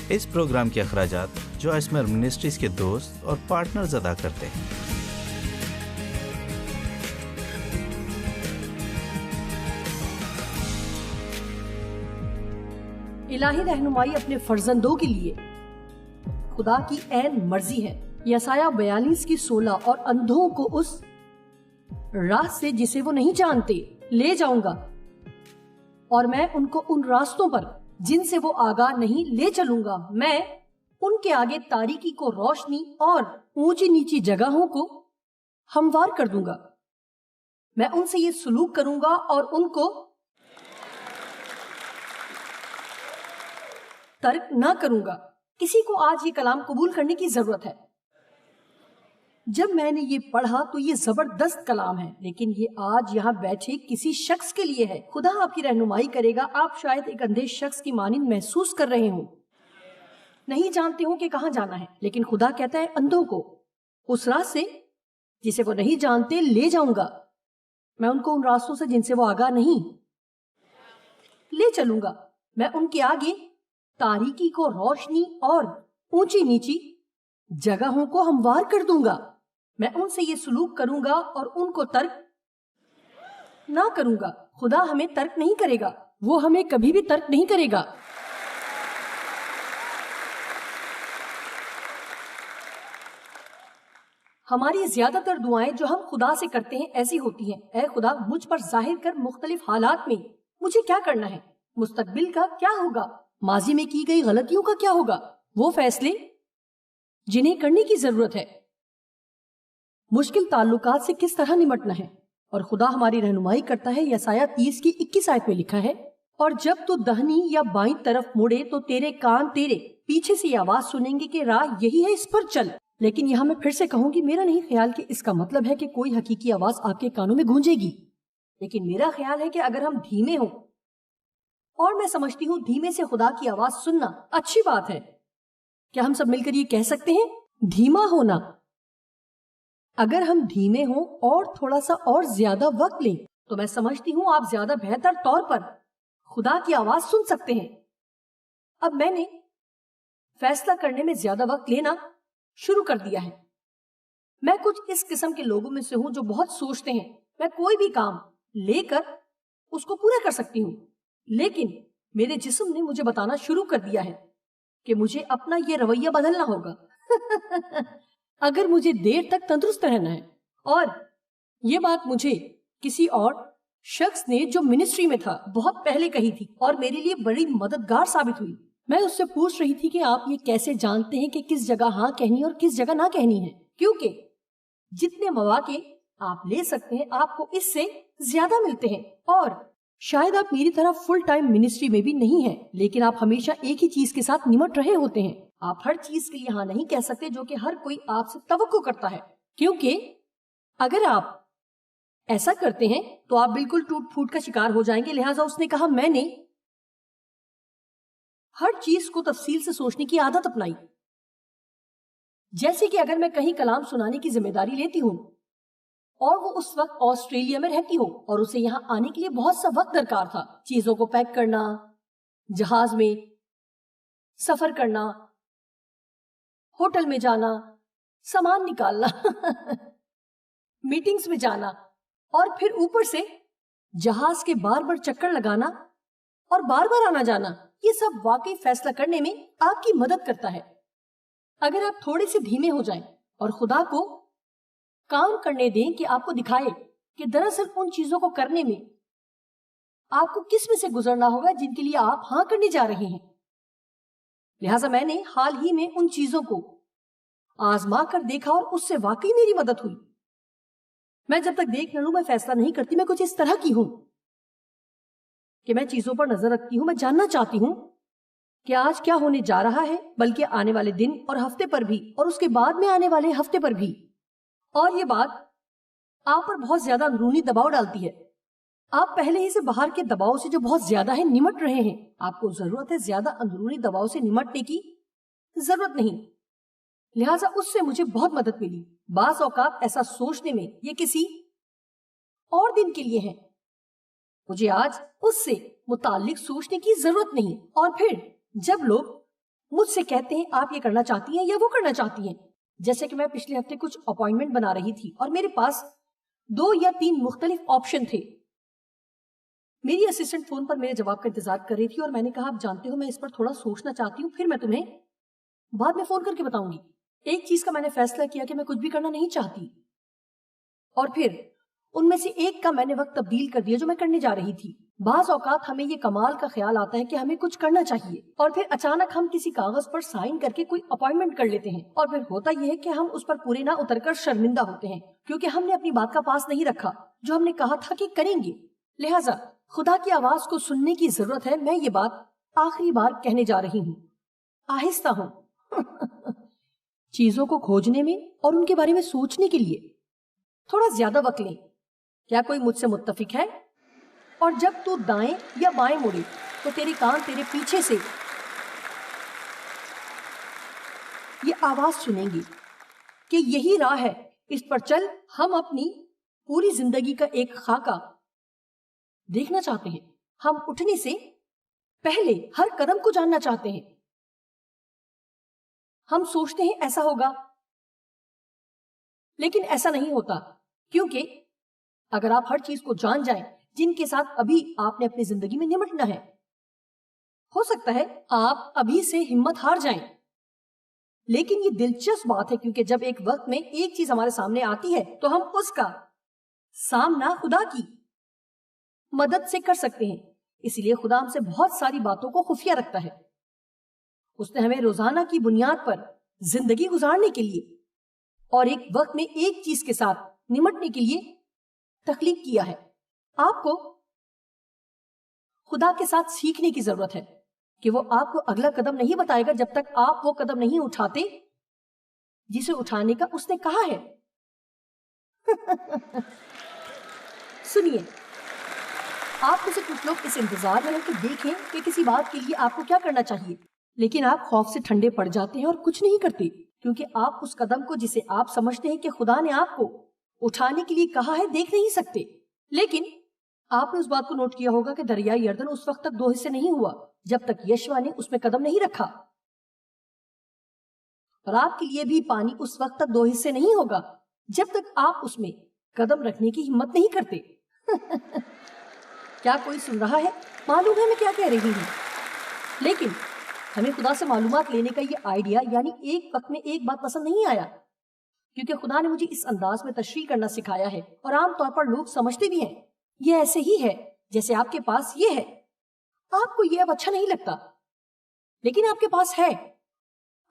اس programme کے اخراجات جو اسمر منسٹریز کے دوست اور پارٹنرز ادا کرتے ہیں۔ الہی رہنمائی اپنے فرزندوں کے لیے خدا کی عین مرضی ہے۔ یسایہ 42 کی 16 اور اندھوں کو اس راہ سے جسے وہ نہیں جانتے لے جاؤں گا، اور میں ان کو ان راستوں پر جن سے وہ آگاہ نہیں لے چلوں گا۔ میں ان کے آگے تاریکی کو روشنی اور اونچی نیچی جگہوں کو ہموار کر دوں گا۔ میں ان سے یہ سلوک کروں گا اور ان کو ترک نہ کروں گا۔ کسی کو آج یہ کلام قبول کرنے کی ضرورت ہے۔ جب میں نے یہ پڑھا تو یہ زبردست کلام ہے، لیکن یہ آج یہاں بیٹھے کسی شخص کے لیے ہے۔ خدا آپ کی رہنمائی کرے گا۔ آپ شاید ایک اندھے شخص کی مانند محسوس کر رہے ہوں، نہیں جانتے ہوں کہ کہاں جانا ہے، لیکن خدا کہتا ہے اندھوں کو اس راہ سے جسے وہ نہیں جانتے لے جاؤں گا۔ میں ان کو ان راستوں سے جن سے وہ آگاہ نہیں لے چلوں گا۔ میں ان کے آگے تاریکی کو روشنی اور اونچی نیچی جگہوں کو ہموار کر دوں گا۔ میں ان سے یہ سلوک کروں گا اور ان کو ترک نہ کروں گا۔ خدا ہمیں ترک نہیں کرے گا، وہ ہمیں کبھی بھی ترک نہیں کرے گا۔ ہماری زیادہ تر دعائیں جو ہم خدا سے کرتے ہیں ایسی ہوتی ہیں: اے خدا، مجھ پر ظاہر کر مختلف حالات میں مجھے کیا کرنا ہے، مستقبل کا کیا ہوگا، ماضی میں کی گئی غلطیوں کا کیا ہوگا، وہ فیصلے جنہیں کرنے کی ضرورت ہے، مشکل تعلقات سے کس طرح نمٹنا ہے۔ اور خدا ہماری رہنمائی کرتا ہے۔ یسایہ 30 کی 21 آیت میں لکھا ہے، اور جب تو دہنی یا بائیں طرف مڑے تو تیرے کان تیرے پیچھے سے یہ آواز سنیں گے کہ راہ یہی ہے، اس پر چل۔ لیکن یہاں میں پھر سے کہوں گی، میرا نہیں خیال کہ اس کا مطلب ہے کہ کوئی حقیقی آواز آپ کے کانوں میں گونجے گی، لیکن میرا خیال ہے کہ اگر ہم دھیمے ہوں، اور میں سمجھتی ہوں دھیمے سے خدا کی آواز سننا اچھی بات ہے۔ کیا ہم سب مل کر یہ کہہ سکتے ہیں؟ دھیما ہونا۔ اگر ہم دھیمے ہوں اور تھوڑا سا اور زیادہ وقت لیں تو میں سمجھتی ہوں آپ زیادہ بہتر طور پر خدا کی آواز سن سکتے ہیں۔ اب میں نے فیصلہ کرنے میں زیادہ وقت لینا شروع کر دیا ہے۔ میں کچھ اس قسم کے لوگوں میں سے ہوں جو بہت سوچتے ہیں میں کوئی بھی کام لے کر اس کو پورا کر سکتی ہوں، لیکن میرے جسم نے مجھے بتانا شروع کر دیا ہے کہ مجھے اپنا یہ رویہ بدلنا ہوگا اگر مجھے دیر تک تندرست رہنا ہے۔ اور یہ بات مجھے کسی اور شخص نے جو منسٹری میں تھا بہت پہلے کہی تھی، اور میرے لیے بڑی مددگار ثابت ہوئی۔ میں اس سے پوچھ رہی تھی کہ آپ یہ کیسے جانتے ہیں کہ کس جگہ ہاں کہنی اور کس جگہ نہ کہنی ہے، کیونکہ جتنے مواقع آپ لے سکتے ہیں آپ کو اس سے زیادہ ملتے ہیں۔ اور شاید آپ میری طرح فل ٹائم منسٹری میں بھی نہیں ہیں، لیکن آپ ہمیشہ ایک ہی چیز کے ساتھ نمٹ رہے ہوتے ہیں۔ آپ ہر چیز کے لیے ہاں نہیں کہہ سکتے جو کہ ہر کوئی آپ سے توقع کرتا ہے، کیونکہ اگر آپ ایسا کرتے ہیں تو آپ بالکل ٹوٹ پھوٹ کا شکار ہو جائیں گے۔ لہٰذا اس نے کہا، میں نے ہر چیز کو تفصیل سے سوچنے کی عادت اپنائی۔ جیسے کہ اگر میں کہیں کلام سنانے کی ذمہ داری لیتی ہوں اور وہ اس وقت آسٹریلیا میں رہتی ہو اور اسے یہاں آنے کے لیے بہت سا وقت درکار تھا، چیزوں کو پیک کرنا، جہاز میں سفر کرنا، ہوٹل میں جانا، سامان نکالنا میٹنگز میں جانا، اور پھر اوپر سے جہاز کے بار بار چکر لگانا اور بار بار آنا جانا، یہ سب واقعی فیصلہ کرنے میں آپ کی مدد کرتا ہے۔ اگر آپ تھوڑے سے دھیمے ہو جائیں اور خدا کو کام کرنے دیں کہ آپ کو دکھائے کہ دراصل ان چیزوں کو کرنے میں آپ کو کس میں سے گزرنا ہوگا جن کے لیے آپ ہاں کرنے جا رہے ہیں۔ لہٰذا میں نے حال ہی میں ان چیزوں کو آزما کر دیکھا اور اس سے واقعی میری مدد ہوئی۔ میں جب تک دیکھ نہ لوں میں فیصلہ نہیں کرتی۔ میں کچھ اس طرح کی ہوں کہ میں چیزوں پر نظر رکھتی ہوں، میں جاننا چاہتی ہوں کہ آج کیا ہونے جا رہا ہے، بلکہ آنے والے دن اور ہفتے پر بھی، اور اس کے بعد میں آنے والے ہفتے پر بھی۔ اور یہ بات آپ پر بہت زیادہ اندرونی دباؤ ڈالتی ہے۔ آپ پہلے ہی سے باہر کے دباؤ سے جو بہت زیادہ ہے نمٹ رہے ہیں۔ آپ کو ضرورت ہے زیادہ اندرونی دباؤ سے نمٹنے کی ضرورت نہیں۔ لہٰذا اس سے مجھے بہت مدد ملی۔ بعض اوقات ایسا سوچنے میں یہ کسی اور دن کے لیے ہے، مجھے آج اس سے متعلق سوچنے کی ضرورت نہیں۔ اور پھر جب لوگ مجھ سے کہتے ہیں آپ یہ کرنا چاہتی ہیں یا وہ کرنا چاہتی ہیں. جیسے کہ میں پچھلے ہفتے کچھ اپوائنٹمنٹ بنا رہی تھی اور میرے پاس 2 یا 3 مختلف آپشن تھے. میری اسسٹنٹ فون پر میرے جواب کا انتظار کر رہی تھی اور میں نے کہا آپ جانتے ہو میں اس پر تھوڑا سوچنا چاہتی ہوں, پھر میں تمہیں بعد میں فون کر کے بتاؤں گی. ایک چیز کا میں نے فیصلہ کیا کہ میں کچھ بھی کرنا نہیں چاہتی, اور پھر ان میں سے ایک کا میں نے وقت تبدیل کر دیا جو میں کرنے جا رہی تھی. بعض اوقات ہمیں یہ کمال کا خیال آتا ہے کہ ہمیں کچھ کرنا چاہیے اور پھر اچانک ہم کسی کاغذ پر سائن کر کے کوئی اپوائنٹمنٹ کر لیتے ہیں, اور پھر ہوتا یہ ہے کہ ہم اس پر پورے نہ اتر کر شرمندہ ہوتے ہیں کیونکہ ہم نے اپنی بات کا پاس نہیں رکھا جو ہم نے کہا تھا کہ کریں گے. لہٰذا خدا کی آواز کو سننے کی ضرورت ہے. میں یہ بات آخری بار کہنے جا رہی ہوں. آہستہ ہوں. چیزوں کو کھوجنے میں اور ان کے بارے میں سوچنے کے لیے تھوڑا زیادہ وقت لیں. کیا کوئی مجھ سے متفق ہے؟ اور جب تو دائیں یا بائیں مڑے تو تیرے کان تیرے پیچھے سے یہ آواز سنیں گی کہ یہی راہ ہے, اس پر چل. ہم اپنی پوری زندگی کا ایک خاکہ دیکھنا چاہتے ہیں. ہم اٹھنے سے پہلے ہر قدم کو جاننا چاہتے ہیں. ہم سوچتے ہیں ایسا ہوگا, لیکن ایسا نہیں ہوتا, کیونکہ اگر آپ ہر چیز کو جان جائیں جن کے ساتھ ابھی آپ نے اپنی زندگی میں نمٹنا ہے, ہو سکتا ہے آپ ابھی سے ہمت ہار جائیں. لیکن یہ دلچسپ بات ہے کیونکہ جب ایک وقت میں ایک چیز ہمارے سامنے آتی ہے تو ہم اس کا سامنا خدا کی مدد سے کر سکتے ہیں. اسی لیے خدا ہم سے بہت ساری باتوں کو خفیہ رکھتا ہے. اس نے ہمیں روزانہ کی بنیاد پر زندگی گزارنے کے لیے اور ایک وقت میں ایک چیز کے ساتھ نمٹنے کے لیے تخلیق کیا ہے. آپ کو خدا کے ساتھ سیکھنے کی ضرورت ہے کہ وہ آپ کو اگلا قدم نہیں بتائے گا جب تک آپ وہ قدم نہیں اٹھاتے جسے اٹھانے کا اس نے کہا ہے. سنیے, آپ میں سے کچھ لوگ اس انتظار میں ہیں کہ دیکھیں کہ کسی بات کے لیے آپ کو کیا کرنا چاہیے, لیکن آپ خوف سے ٹھنڈے پڑ جاتے ہیں اور کچھ نہیں کرتے کیونکہ آپ اس قدم کو جسے آپ سمجھتے ہیں کہ خدا نے آپ کو اٹھانے کے لیے کہا ہے دیکھ نہیں سکتے. لیکن آپ نے اس بات کو نوٹ کیا ہوگا کہ دریائے یردن اس وقت تک 2 حصے نہیں ہوا جب تک یشوع نے اس میں قدم نہیں رکھا, اور آپ کے لیے بھی پانی اس وقت تک 2 حصے نہیں ہوگا جب تک آپ اس میں قدم رکھنے کی ہمت نہیں کرتے. کیا کوئی سن رہا ہے؟ معلوم ہے میں کیا کہہ رہی ہوں, لیکن ہمیں خدا سے معلومات لینے کا یہ آئیڈیا یعنی ایک وقت میں ایک بات پسند نہیں آیا کیونکہ خدا نے مجھے اس انداز میں تشریح کرنا سکھایا ہے, اور عام طور پر لوگ سمجھتے بھی ہیں یہ ایسے ہی ہے جیسے آپ کے پاس یہ ہے. آپ کو یہ اب اچھا نہیں لگتا لیکن آپ کے پاس ہے,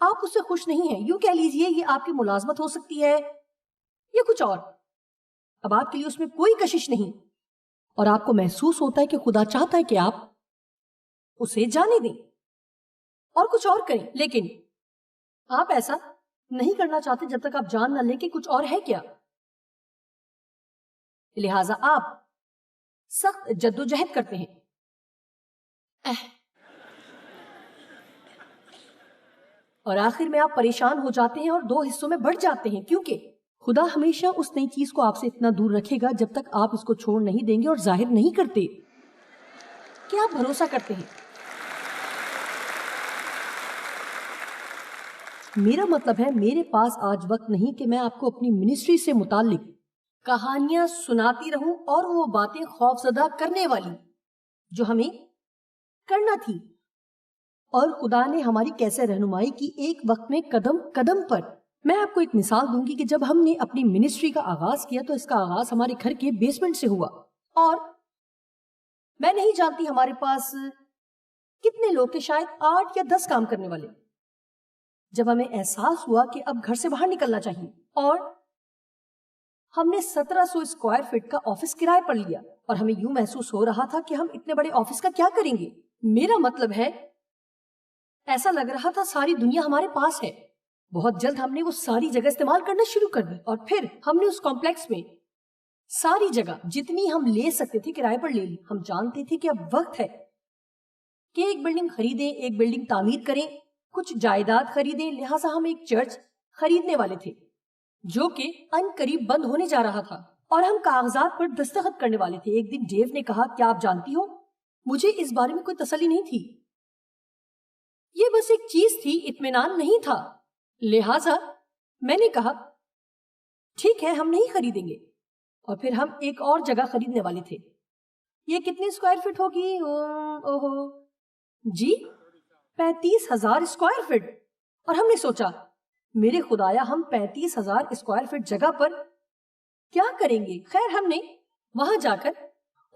آپ اس سے خوش نہیں ہیں. یوں کہہ لیجئے یہ آپ کی ملازمت ہو سکتی ہے یا کچھ اور. اب آپ کے لیے اس میں کوئی کشش نہیں, اور آپ کو محسوس ہوتا ہے کہ خدا چاہتا ہے کہ آپ اسے جانے دیں اور کچھ اور کریں, لیکن آپ ایسا نہیں کرنا چاہتے جب تک آپ جان نہ لیں کہ کچھ اور ہے کیا. لہٰذا آپ سخت جدوجہد کرتے ہیں. اور آخر میں آپ پریشان ہو جاتے ہیں اور 2 حصوں میں بڑھ جاتے ہیں کیونکہ خدا ہمیشہ اس نئی چیز کو آپ سے اتنا دور رکھے گا جب تک آپ اس کو چھوڑ نہیں دیں گے اور ظاہر نہیں کرتے کہ آپ بھروسہ کرتے ہیں. میرا مطلب ہے میرے پاس آج وقت نہیں کہ میں آپ کو اپنی منسٹری سے متعلق کہانیاں سناتی رہوں اور وہ باتیں خوفزدہ کرنے والی جو ہمیں کرنا تھی, اور خدا نے ہماری کیسے رہنمائی کی ایک وقت میں قدم قدم پر. میں آپ کو ایک مثال دوں گی کہ جب ہم نے اپنی منسٹری کا آغاز کیا تو اس کا آغاز ہمارے گھر کے بیسمنٹ سے ہوا, اور میں نہیں جانتی ہمارے پاس کتنے لوگ تھے, شاید 8 یا 10 کام کرنے والے. جب ہمیں احساس ہوا کہ اب گھر سے باہر نکلنا چاہیے اور ہم نے 1700 اسکوائر فٹ کا آفس کرائے پر لیا, اور ہمیں یوں محسوس ہو رہا تھا کہ ہم اتنے بڑے آفس کا کیا کریں گے. میرا مطلب ہے ایسا لگ رہا تھا ساری دنیا ہمارے پاس ہے. بہت جلد ہم نے وہ ساری جگہ استعمال کرنا شروع کر دی, اور پھر ہم نے اس کمپلیکس میں ساری جگہ جتنی ہم لے سکتے تھے کرائے پر لے لی. ہم جانتے تھے کہ اب وقت ہے کہ ایک بلڈنگ خریدیں, ایک بلڈنگ تعمیر کریں, کچھ جائیداد خریدیں. لہٰذا ہم ایک چرچ خریدنے والے تھے جو کہ ان قریب بند ہونے جا رہا تھا, اور ہم کاغذات پر دستخط کرنے والے تھے. ایک دن ڈیو نے کہا کیا آپ جانتی ہو, مجھے اس بارے میں کوئی تسلی نہیں تھی یہ بس ایک چیز تھی، اطمینان نہیں تھا. لہٰذا میں نے کہا ٹھیک ہے ہم نہیں خریدیں گے. اور پھر ہم ایک اور جگہ خریدنے والے تھے. یہ کتنے اسکوائر فٹ ہوگی؟ جی 35,000 اسکوائر فٹ. اور ہم نے سوچا میرے خدایا ہم 35,000 اسکوائر فٹ جگہ پر کیا کریں گے؟ خیر ہم نے وہاں جا کر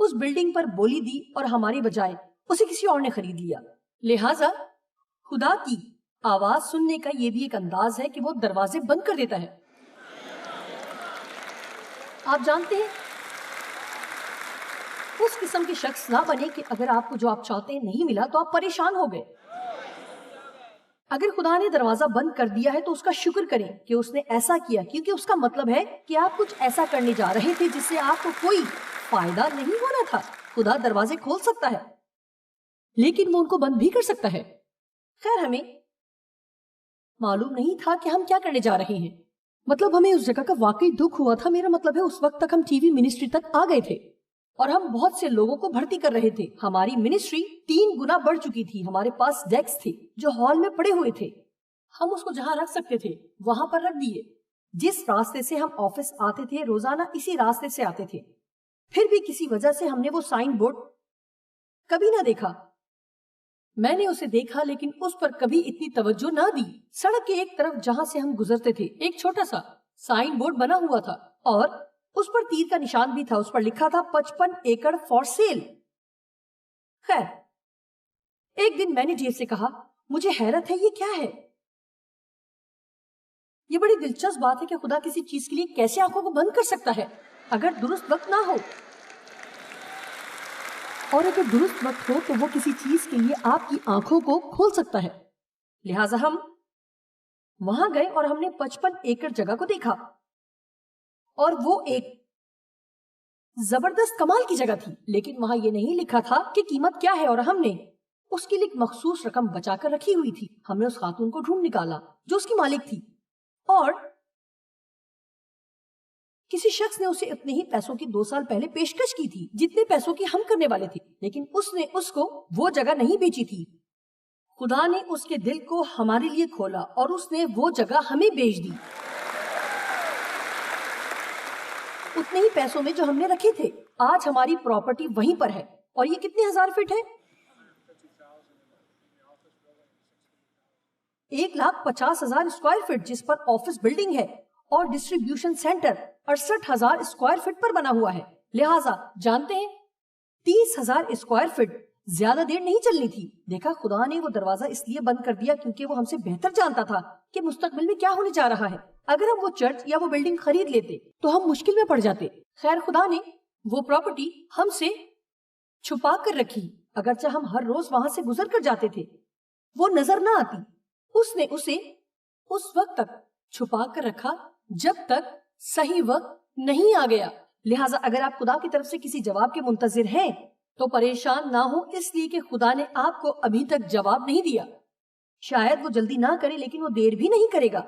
اس بلڈنگ پر بولی دی اور ہماری بجائے اسے کسی اور نے خرید لیا. لہٰذا خدا کی آواز سننے کا یہ بھی ایک انداز ہے کہ وہ دروازے بند کر دیتا ہے. آپ جانتے ہیں اس قسم کے شخص نہ بنے کہ اگر آپ کو جو آپ چاہتے ہیں نہیں ملا تو آپ پریشان ہو گئے. اگر خدا نے دروازہ بند کر دیا ہے تو اس کا شکر کریں کہ اس نے ایسا کیا، کیونکہ اس کا مطلب ہے کہ آپ کچھ ایسا کرنے جا رہے تھے جس سے آپ کو کوئی فائدہ نہیں ہونا تھا. خدا دروازے کھول سکتا ہے لیکن وہ ان کو بند بھی کر سکتا ہے. خیر ہمیں معلوم نہیں تھا کہ ہم کیا کرنے جا رہے ہیں. مطلب ہمیں اس جگہ کا واقعی دکھ ہوا تھا. میرا مطلب ہے اس وقت تک ہم ٹی وی منسٹری تک آ گئے تھے اور ہم بہت سے لوگوں کو بھرتی کر رہے تھے. ہماری منسٹری 3 گنا بڑھ چکی تھی. ہمارے پاس ڈیسک تھے جو ہال میں پڑے ہوئے تھے. ہم اس کو جہاں رکھ سکتے تھے وہاں پر رکھ دیے. جس راستے سے ہم آفس آتے تھے روزانہ اسی راستے سے آتے تھے. پھر بھی کسی وجہ سے ہم نے وہ سائن بورڈ کبھی نہ دیکھا. میں نے اسے دیکھا لیکن اس پر کبھی اتنی توجہ نہ دی. سڑک کے ایک طرف جہاں سے ہم گزرتے تھے ایک چھوٹا سا سائن بورڈ بنا ہوا تھا اور اس پر تیر کا نشان بھی تھا. اس پر لکھا تھا 55 ایکڑ فار سیل. خیر ایک دن میں نے جیب سے کہا مجھے حیرت ہے یہ کیا ہے. یہ بڑی دلچسپ بات ہے کہ خدا کسی چیز کے لیے کیسے آنکھوں کو بند کر سکتا ہے اگر درست وقت نہ ہو. اور اگر درست وقت ہو تو وہ کسی چیز کے لیے آپ کی آنکھوں کو کھول سکتا ہے. لہٰذا ہم وہاں گئے اور ہم نے 55 ایکڑ جگہ کو دیکھا اور وہ ایک زبردست کمال کی جگہ تھی. لیکن وہاں یہ نہیں لکھا تھا کہ قیمت کیا ہے اور ہم نے اس کے لیے ایک مخصوص رقم بچا کر رکھی ہوئی تھی. ہم نے اس خاتون کو ڈھونڈ نکالا جو اس کی مالک تھی اور کسی شخص نے اسے اتنے ہی پیسوں کی 2 سال پہلے پیشکش کی تھی جتنے پیسوں کی ہم کرنے والے تھے. لیکن اس نے اس کو وہ جگہ نہیں بیچی تھی. خدا نے اس کے دل کو ہمارے لیے کھولا اور اس نے وہ جگہ ہمیں بیچ دی اتنے ہی پیسوں میں جو ہم نے رکھے تھے. آج ہماری پراپرٹی وہیں پر ہے. اور یہ کتنے ہزار فٹ ہے؟ 1,50,000 اسکوائر فٹ جس پر آفس بلڈنگ ہے اور ڈسٹریبیوشن سینٹر 68,000 اسکوائر فٹ پر بنا ہوا ہے. لہٰذا جانتے ہیں 30,000 اسکوائر فٹ زیادہ دیر نہیں چلنی تھی. دیکھا خدا نے وہ دروازہ اس لیے بند کر دیا کیونکہ وہ ہم سے بہتر جانتا تھا کہ مستقبل میں کیا ہونے جا رہا ہے. اگر ہم وہ چرچ یا وہ بلڈنگ خرید لیتے تو ہم مشکل میں پڑ جاتے. خیر خدا نے وہ پراپرٹی ہم سے چھپا کر رکھی. اگرچہ ہم ہر روز وہاں سے گزر کر جاتے تھے وہ نظر نہ آتی. اس نے اسے اس وقت تک چھپا کر رکھا جب تک صحیح وقت نہیں آ گیا. لہٰذا اگر آپ خدا کی طرف سے کسی جواب کے منتظر ہیں تو پریشان نہ ہو اس لیے کہ خدا نے آپ کو ابھی تک جواب نہیں دیا. شاید وہ جلدی نہ کرے لیکن وہ دیر بھی نہیں کرے گا.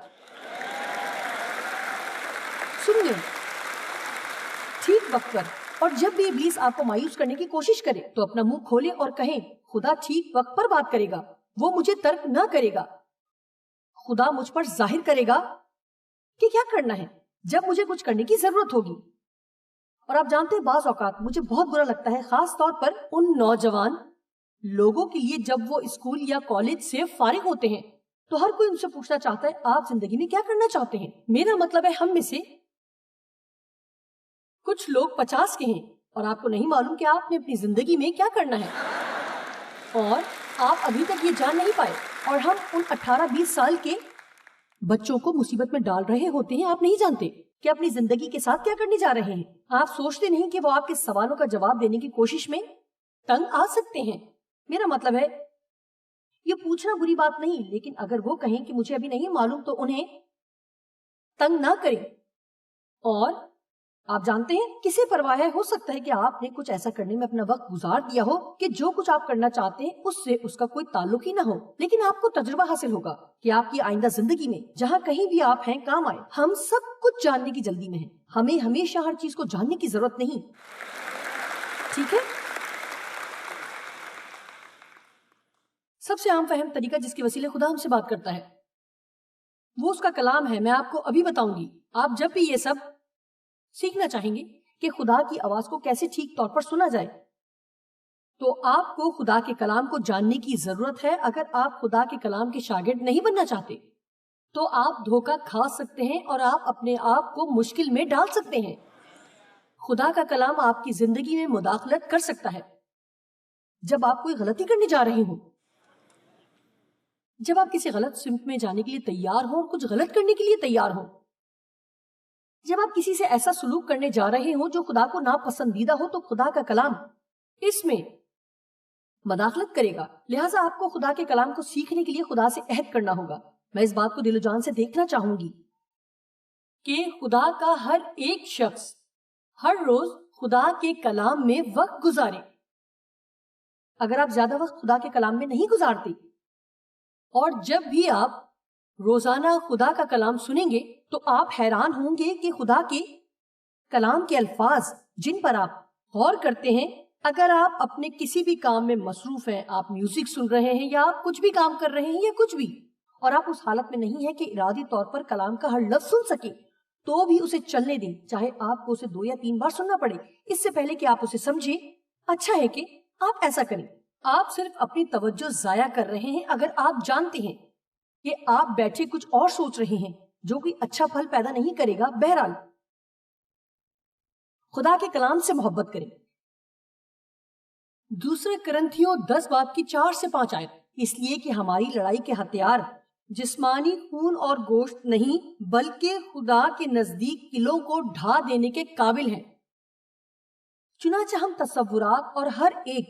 سنیے ٹھیک وقت پر. اور جب بھی ابلیس آپ کو مایوس کرنے کی کوشش کرے تو اپنا منہ کھولے اور کہیں خدا ٹھیک وقت پر بات کرے گا. وہ مجھے ترک نہ کرے گا. خدا مجھ پر ظاہر کرے گا کہ کیا کرنا ہے جب مجھے کچھ کرنے کی ضرورت ہوگی. اور آپ جانتے ہیں بعض اوقات مجھے بہت برا لگتا ہے خاص طور پر ان نوجوان لوگوں کے لیے جب وہ اسکول یا کالج سے فارغ ہوتے ہیں تو ہر کوئی ان سے پوچھنا چاہتا ہے آپ زندگی میں کیا کرنا چاہتے ہیں. میرا مطلب ہے ہم میں سے کچھ لوگ 50 کے ہیں اور آپ کو نہیں معلوم کہ آپ نے اپنی زندگی میں کیا کرنا ہے اور آپ ابھی تک یہ جان نہیں پائے. اور ہم ان 18-20 سال کے بچوں کو مصیبت میں ڈال رہے ہوتے ہیں. آپ نہیں جانتے کہ اپنی زندگی کے ساتھ کیا کرنے جا رہے ہیں. آپ سوچتے نہیں کہ وہ آپ کے سوالوں کا جواب دینے کی کوشش میں تنگ آ سکتے ہیں. میرا مطلب ہے یہ پوچھنا بری بات نہیں لیکن اگر وہ کہیں کہ مجھے ابھی نہیں معلوم تو انہیں تنگ نہ کریں. اور آپ جانتے ہیں کسے پرواہ ہے ہو سکتا ہے کہ آپ نے کچھ ایسا کرنے میں اپنا وقت گزار دیا ہو کہ جو کچھ آپ کرنا چاہتے ہیں اس سے اس کا کوئی تعلق ہی نہ ہو. لیکن آپ کو تجربہ حاصل ہوگا کہ آپ کی آئندہ زندگی میں جہاں کہیں بھی آپ ہیں کام آئے. ہم سب کچھ جاننے کی جلدی میں ہیں. ہمیں ہمیشہ ہر چیز کو جاننے کی ضرورت نہیں. ٹھیک ہے سب سے عام فہم طریقہ جس کے وسیلے خدا ہم سے بات کرتا ہے وہ اس کا کلام ہے. میں آپ کو ابھی بتاؤں گی. آپ جب بھی یہ سب سیکھنا چاہیں گے کہ خدا کی آواز کو کیسے ٹھیک طور پر سنا جائے تو آپ کو خدا کے کلام کو جاننے کی ضرورت ہے. اگر آپ خدا کے کلام کے شاگرد نہیں بننا چاہتے تو آپ دھوکہ کھا سکتے ہیں اور آپ اپنے آپ کو مشکل میں ڈال سکتے ہیں. خدا کا کلام آپ کی زندگی میں مداخلت کر سکتا ہے جب آپ کوئی غلطی کرنے جا رہے ہوں, جب آپ کسی غلط سمت میں جانے کے لیے تیار ہوں اور کچھ غلط کرنے کے لیے تیار ہوں, جب آپ کسی سے ایسا سلوک کرنے جا رہے ہوں جو خدا کو ناپسندیدہ ہو تو خدا کا کلام اس میں مداخلت کرے گا. لہٰذا آپ کو خدا کے کلام کو سیکھنے کے لیے خدا سے عہد کرنا ہوگا. میں اس بات کو دل و جان سے دیکھنا چاہوں گی کہ خدا کا ہر ایک شخص ہر روز خدا کے کلام میں وقت گزارے. اگر آپ زیادہ وقت خدا کے کلام میں نہیں گزارتے اور جب بھی آپ روزانہ خدا کا کلام سنیں گے تو آپ حیران ہوں گے کہ خدا کے کلام کے الفاظ جن پر آپ غور کرتے ہیں, اگر آپ اپنے کسی بھی کام میں مصروف ہیں, آپ میوزک سن رہے ہیں یا آپ کچھ بھی کام کر رہے ہیں یا کچھ بھی, اور آپ اس حالت میں نہیں ہے کہ ارادی طور پر کلام کا ہر لفظ سن سکیں, تو بھی اسے چلنے دیں, چاہے آپ کو اسے 2 یا 3 بار سننا پڑے, اس سے پہلے کہ آپ اسے سمجھیں. اچھا ہے کہ آپ ایسا کریں. آپ صرف اپنی توجہ ضائع کر رہے ہیں اگر آپ جانتے ہیں کہ آپ بیٹھے کچھ اور سوچ رہے ہیں جو کوئی اچھا پھل پیدا نہیں کرے گا. بہرحال خدا کے کلام سے محبت کریں. دوسرے کرنتھیوں 10 باب کی 4 سے 5 آیت. اس لیے کہ ہماری لڑائی کے ہتھیار جسمانی خون اور گوشت نہیں بلکہ خدا کے نزدیک قلعوں کو ڈھا دینے کے قابل ہیں. چنانچہ ہم تصورات اور ہر ایک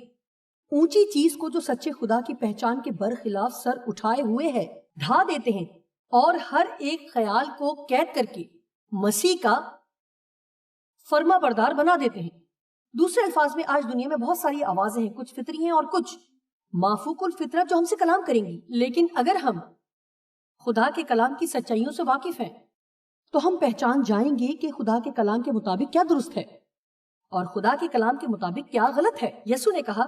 اونچی چیز کو جو سچے خدا کی پہچان کے برخلاف سر اٹھائے ہوئے ہے ڈھا دیتے ہیں اور ہر ایک خیال کو قید کر کے مسیح کا فرما بردار بنا دیتے ہیں. دوسرے الفاظ میں آج دنیا میں بہت ساری آوازیں ہیں, کچھ فطری ہیں اور کچھ مافوق الفطرت جو ہم سے کلام کریں گی. لیکن اگر ہم خدا کے کلام کی سچائیوں سے واقف ہیں تو ہم پہچان جائیں گے کہ خدا کے کلام کے مطابق کیا درست ہے اور خدا کے کلام کے مطابق کیا غلط ہے. یسوع نے کہا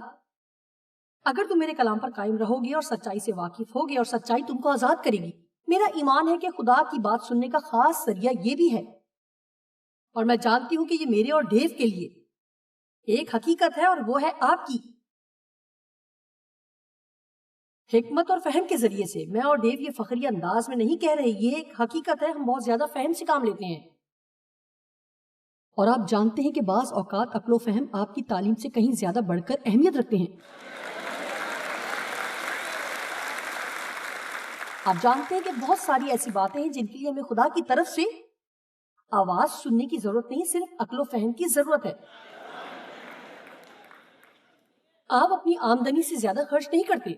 اگر تم میرے کلام پر قائم رہو گے اور سچائی سے واقف ہوگے اور سچائی تم کو آزاد کرے گی. میرا ایمان ہے کہ خدا کی بات سننے کا خاص ذریعہ یہ بھی ہے, اور میں جانتی ہوں کہ یہ میرے اور ڈیو کے لیے ایک حقیقت ہے, اور وہ ہے آپ کی حکمت اور فہم کے ذریعے سے. میں اور ڈیو یہ فخری انداز میں نہیں کہہ رہے, یہ ایک حقیقت ہے. ہم بہت زیادہ فہم سے کام لیتے ہیں, اور آپ جانتے ہیں کہ بعض اوقات عقل و فہم آپ کی تعلیم سے کہیں زیادہ بڑھ کر اہمیت رکھتے ہیں. آپ جانتے ہیں کہ بہت ساری ایسی باتیں ہیں جن کے لیے ہمیں خدا کی طرف سے آواز سننے کی ضرورت نہیں, صرف عقل و فہم کی ضرورت ہے. آپ اپنی آمدنی سے زیادہ خرچ نہیں کرتے.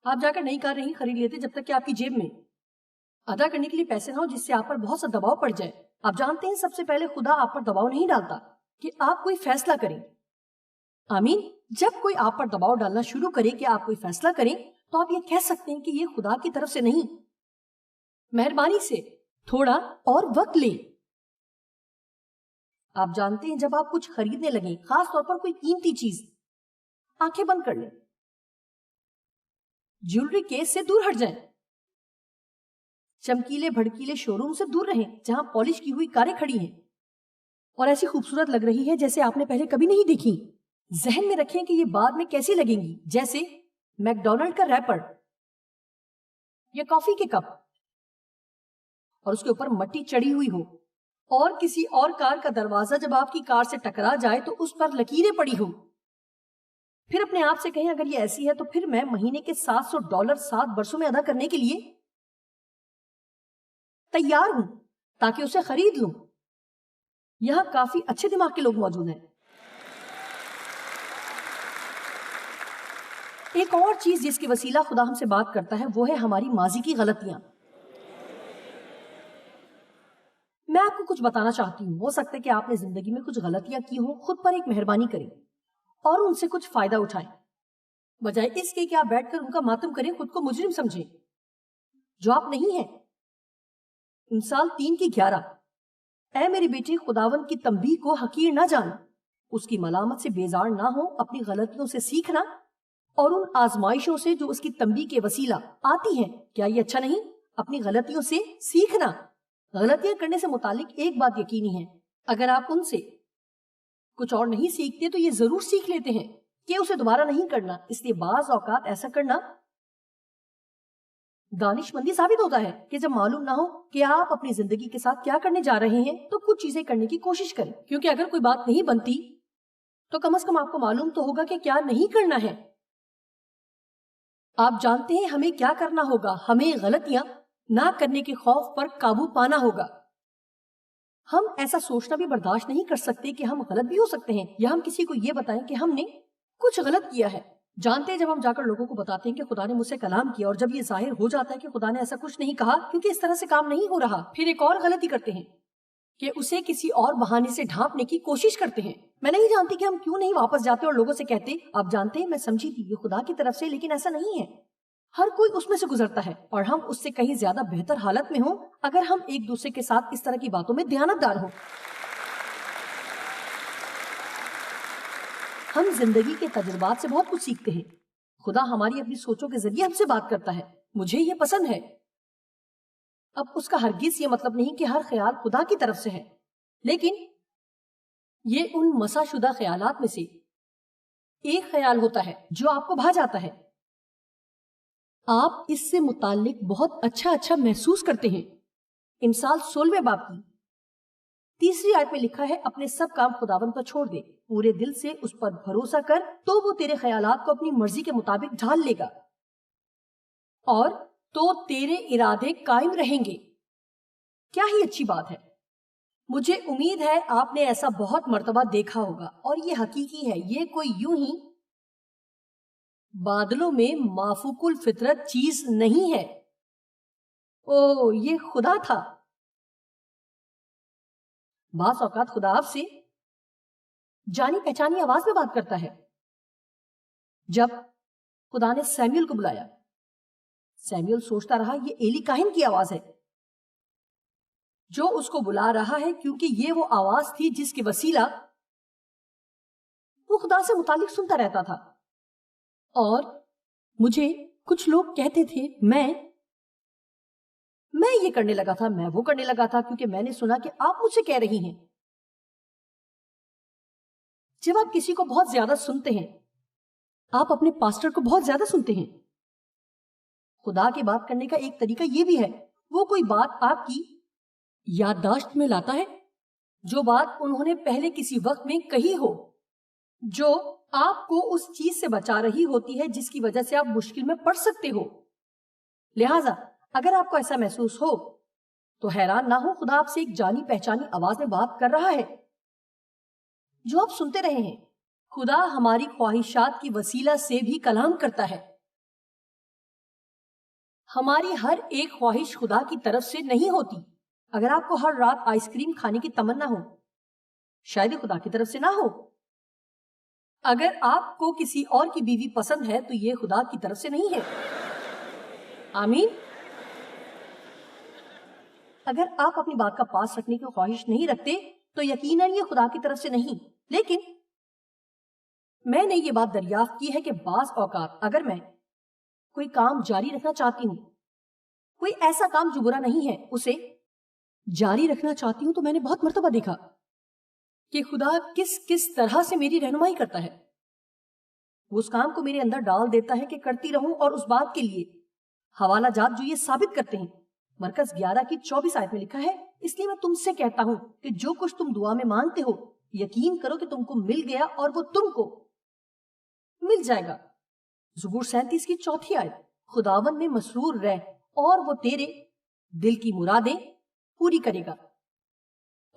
آپ جا کر نئی کار نہیں خرید لیتے جب تک کہ آپ کی جیب میں ادا کرنے کے لیے پیسے نہ ہو جس سے آپ پر بہت سا دباؤ پڑ جائے. آپ جانتے ہیں سب سے پہلے خدا آپ پر دباؤ نہیں ڈالتا کہ آپ کوئی فیصلہ کریں. آمین. جب کوئی آپ پر دباؤ ڈالنا شروع کرے کہ آپ کوئی فیصلہ کریں تو آپ یہ کہہ سکتے ہیں کہ یہ خدا کی طرف سے نہیں. مہربانی سے تھوڑا اور وقت لیں. آپ جانتے ہیں جب آپ کچھ خریدنے لگیں, خاص طور پر کوئی قیمتی چیز, آنکھیں بند کر لیں, جیولری کیس سے دور ہٹ جائیں, چمکیلے بھڑکیلے شو روم سے دور رہیں جہاں پالش کی ہوئی کاریں کھڑی ہیں اور ایسی خوبصورت لگ رہی ہے جیسے آپ نے پہلے کبھی نہیں دیکھی. ذہن میں رکھیں کہ یہ بعد میں کیسی لگیں گی, جیسے میک ڈونلڈ کا ریپر یا کافی کے کپ, اور اس کے اوپر مٹی چڑھی ہوئی ہو, اور کسی اور کار کا دروازہ جب آپ کی کار سے ٹکرا جائے تو اس پر لکیریں پڑی ہوں. پھر اپنے آپ سے کہیں اگر یہ ایسی ہے تو پھر میں مہینے کے $700 7 برسوں میں ادا کرنے کے لیے تیار ہوں تاکہ اسے خرید لوں. یہاں کافی اچھے دماغ کے لوگ موجود ہیں. ایک اور چیز جس کی وسیلہ خدا ہم سے بات کرتا ہے وہ ہے ہماری ماضی کی غلطیاں. میں آپ کو کچھ بتانا چاہتی ہوں. ہو سکتا ہے کہ آپ نے زندگی میں کچھ غلطیاں کی ہوں. خود پر ایک مہربانی کریں اور ان سے کچھ فائدہ اٹھائیں, بجائے اس کے کہ آپ بیٹھ کر ان کا ماتم کریں, خود کو مجرم سمجھیں جو آپ نہیں ہیں. امثال 3:11. اے میری بیٹی, خداوند کی تنبیہ کو حقیر نہ جان, اس کی ملامت سے بیزار نہ ہو, اپنی غلطیوں سے سیکھنا اور ان آزمائشوں سے جو اس کی تنبیہ کے وسیلہ آتی ہیں. کیا یہ اچھا نہیں؟ اپنی غلطیوں سے سیکھنا. غلطیاں کرنے سے متعلق ایک بات یقینی ہے، اگر آپ ان سے کچھ اور نہیں سیکھتے تو یہ ضرور سیکھ لیتے ہیں کہ اسے دوبارہ نہیں کرنا. اس لیے بعض اوقات ایسا کرنا دانش مندی ثابت ہوتا ہے کہ جب معلوم نہ ہو کہ آپ اپنی زندگی کے ساتھ کیا کرنے جا رہے ہیں تو کچھ چیزیں کرنے کی کوشش کریں، کیونکہ اگر کوئی بات نہیں بنتی تو کم از کم آپ کو معلوم تو ہوگا کہ کیا نہیں کرنا ہے. آپ جانتے ہیں ہمیں کیا کرنا ہوگا. ہمیں غلطیاں نہ کرنے کے خوف پر قابو پانا ہوگا. ہم ایسا سوچنا بھی برداشت نہیں کر سکتے کہ ہم غلط بھی ہو سکتے ہیں، یا ہم کسی کو یہ بتائیں کہ ہم نے کچھ غلط کیا ہے. جانتے ہیں جب ہم جا کر لوگوں کو بتاتے ہیں کہ خدا نے مجھ سے کلام کیا، اور جب یہ ظاہر ہو جاتا ہے کہ خدا نے ایسا کچھ نہیں کہا کیونکہ اس طرح سے کام نہیں ہو رہا، پھر ایک اور غلطی کرتے ہیں کہ اسے کسی اور بہانے سے ڈھانپنے کی کوشش کرتے ہیں. میں نہیں جانتی کہ ہم کیوں نہیں واپس جاتے اور لوگوں سے کہتے آپ جانتے ہیں میں سمجھی تھی یہ خدا کی طرف سے، لیکن ایسا نہیں ہے. ہر کوئی اس میں سے گزرتا ہے اور ہم اس سے کہیں زیادہ بہتر حالت میں ہوں اگر ہم ایک دوسرے کے ساتھ اس طرح کی باتوں میں دیانتدار ہوں. ہم زندگی کے تجربات سے بہت کچھ سیکھتے ہیں. خدا ہماری اپنی سوچوں کے ذریعے ہم سے بات کرتا ہے. مجھے یہ پسند ہے. اب اس کا ہرگز یہ مطلب نہیں کہ ہر خیال خدا کی طرف سے ہے، لیکن یہ ان مسح شدہ خیالات میں سے ایک خیال ہوتا ہے جو آپ کو بھا جاتا ہے. آپ اس سے متعلق بہت اچھا محسوس کرتے ہیں. انسال 16 باب کی 3 آیت میں لکھا ہے اپنے سب کام خداوند پر چھوڑ دے، پورے دل سے اس پر بھروسہ کر تو وہ تیرے خیالات کو اپنی مرضی کے مطابق ڈھال لے گا اور تو تیرے ارادے قائم رہیں گے. کیا ہی اچھی بات ہے. مجھے امید ہے آپ نے ایسا بہت مرتبہ دیکھا ہوگا، اور یہ حقیقی ہے. یہ کوئی یوں ہی بادلوں میں مافوق الفطرت چیز نہیں ہے. او یہ خدا تھا. بعض اوقات خدا آپ سے جانی پہچانی آواز میں بات کرتا ہے. جب خدا نے سیمیل کو بلایا، سیمیل سوچتا رہا یہ ایلی کاہن کی آواز ہے جو اس کو بلا رہا ہے، کیونکہ یہ وہ آواز تھی جس کے وسیلہ وہ خدا سے متعلق سنتا رہتا تھا. اور مجھے کچھ لوگ کہتے تھے میں یہ کرنے لگا تھا، میں وہ کرنے لگا تھا، کیونکہ میں نے سنا کہ آپ مجھ سے کہہ رہی ہیں. جب آپ کسی کو بہت زیادہ سنتے ہیں، آپ اپنے پاسٹر کو بہت زیادہ سنتے ہیں. خدا کی بات کرنے کا ایک طریقہ یہ بھی ہے، وہ کوئی بات آپ کی یادداشت میں لاتا ہے، جو بات انہوں نے پہلے کسی وقت میں کہی ہو، جو آپ کو اس چیز سے بچا رہی ہوتی ہے جس کی وجہ سے آپ مشکل میں پڑ سکتے ہو. لہٰذا اگر آپ کو ایسا محسوس ہو تو حیران نہ ہو، خدا آپ سے ایک جانی پہچانی آواز میں بات کر رہا ہے جو آپ سنتے رہے ہیں. خدا ہماری خواہشات کی وسیلہ سے بھی کلام کرتا ہے. ہماری ہر ایک خواہش خدا کی طرف سے نہیں ہوتی. اگر آپ کو ہر رات آئس کریم کھانے کی تمنا ہو، شاید خدا کی طرف سے نہ ہو. اگر آپ کو کسی اور کی بیوی پسند ہے تو یہ خدا کی طرف سے نہیں ہے. آمین. اگر آپ اپنی بات کا پاس رکھنے کی خواہش نہیں رکھتے تو یقیناً یہ خدا کی طرف سے نہیں. لیکن میں نے یہ بات دریافت کی ہے کہ بعض اوقات اگر میں کوئی کام جاری رکھنا چاہتی ہوں، کوئی ایسا کام جو برا نہیں ہے اسے جاری رکھنا چاہتی ہوں، تو میں نے بہت مرتبہ دیکھا کہ خدا کس طرح سے میری رہنمائی کرتا ہے. وہ اس کام کو میرے اندر ڈال دیتا ہے کہ کرتی رہوں، اور اس بات کے لیے حوالہ جات جو یہ ثابت کرتے ہیں. مرکز 11 کی 24 آیت میں لکھا ہے اس لیے میں تم سے کہتا ہوں کہ جو کچھ تم دعا میں مانگتے ہو یقین کرو کہ تم کو مل گیا اور وہ تم کو مل جائے گا. زبور 37 کی 4 آیت. خداوند میں مسرور رہ اور وہ تیرے دل کی مرادیں پوری کرے گا.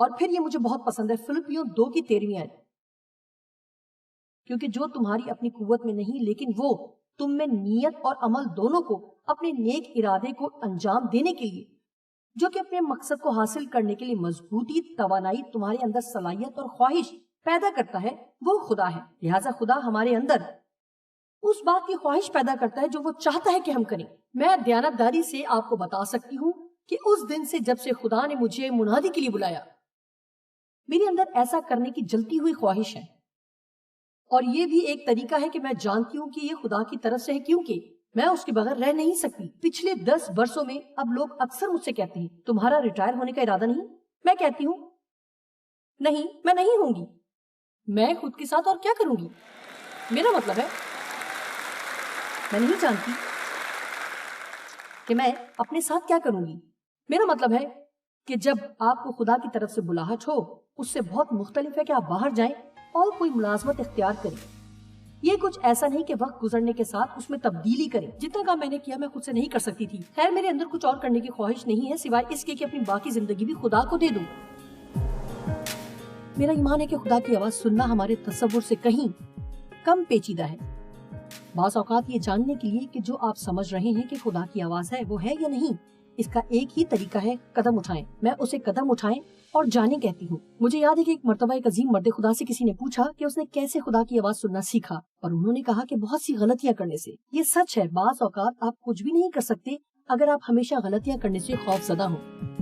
اور پھر یہ مجھے بہت پسند ہے، فلپیوں 2 کی 13 آیت. کیونکہ جو تمہاری اپنی قوت میں نہیں لیکن وہ تم میں نیت اور عمل دونوں کو اپنے نیک ارادے کو انجام دینے کے لیے، جو کہ اپنے مقصد کو حاصل کرنے کے لیے مضبوطی توانائی تمہارے اندر صلاحیت اور خواہش پیدا کرتا ہے، وہ خدا ہے. لہٰذا خدا ہمارے اندر اس بات کی خواہش پیدا کرتا ہے جو وہ چاہتا ہے کہ ہم کریں. میں دیانتداری سے آپ کو بتا سکتی ہوں کہ اس دن سے جب سے خدا نے مجھے منادی کے لیے بلایا، میرے اندر ایسا کرنے کی جلتی ہوئی خواہش ہے. اور یہ بھی ایک طریقہ ہے کہ میں جانتی ہوں کہ یہ خدا کی طرف سے ہے، کیونکہ میں اس کے بغیر رہ نہیں سکتی۔ پچھلے 10 برسوں میں اب لوگ اکثر مجھ سے کہتے ہیں تمہارا ریٹائر ہونے کا ارادہ نہیں؟ میں کہتی ہوں نہیں، میں نہیں ہوں گی۔ میں خود کے ساتھ اور کیا کروں گی؟ میرا مطلب ہے میں نہیں جانتی کہ میں اپنے ساتھ کیا کروں گی۔ میرا مطلب ہے کہ جب آپ کو خدا کی طرف سے بلاہٹ ہو، اس سے بہت مختلف ہے کہ آپ باہر جائیں اور کوئی ملازمت اختیار کریں۔ یہ کچھ ایسا نہیں کہ وقت گزرنے کے ساتھ اس میں تبدیلی کریں۔ جتنا کام میں نے کیا میں خود سے نہیں کر سکتی تھی۔ خیر میرے اندر کچھ اور کرنے کی خواہش نہیں ہے سوائے اس کے کہ اپنی باقی زندگی بھی خدا کو دے دوں۔ میرا ایمان ہے کہ خدا کی آواز سننا ہمارے تصور سے کہیں کم پیچیدہ ہے۔ بعض اوقات یہ جاننے کے لیے کہ جو آپ سمجھ رہے ہیں کہ خدا کی آواز ہے وہ ہے یا نہیں، اس کا ایک ہی طریقہ ہے قدم اٹھائیں۔ میں اسے قدم اٹھائیں اور جانے کہتی ہوں۔ مجھے یاد ہے کہ ایک مرتبہ ایک عظیم مرد خدا سے کسی نے پوچھا کہ اس نے کیسے خدا کی آواز سننا سیکھا، اور انہوں نے کہا کہ بہت سی غلطیاں کرنے سے۔ یہ سچ ہے، بعض اوقات آپ کچھ بھی نہیں کر سکتے اگر آپ ہمیشہ غلطیاں کرنے سے خوف زدہ ہوں۔